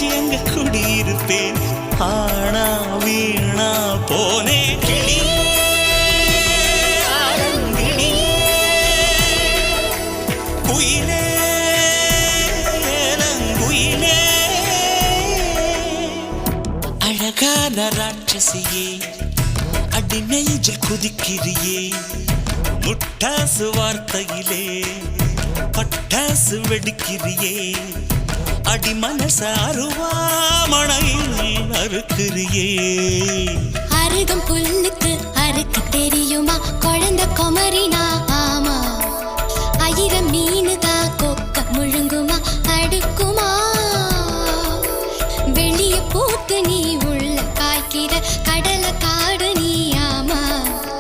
வச்சு அங்க குடியிருப்பேன். ஆனா வீணா போனே கிளி ஆரங்கிளி குயிலே ஏலங்குயிலே அழகான ராட்சசியே அடி நெஞ்சில் குதிக்கிறியே முட்டாசு வார்த்தையிலே பட்டாசு வெடிக்கிறியே அடி மனச அருவாமணையில் அறுக்கிறியே அருகம் புல்லுக்கு அறுக்க தெரியுமா குழந்தை குமரினா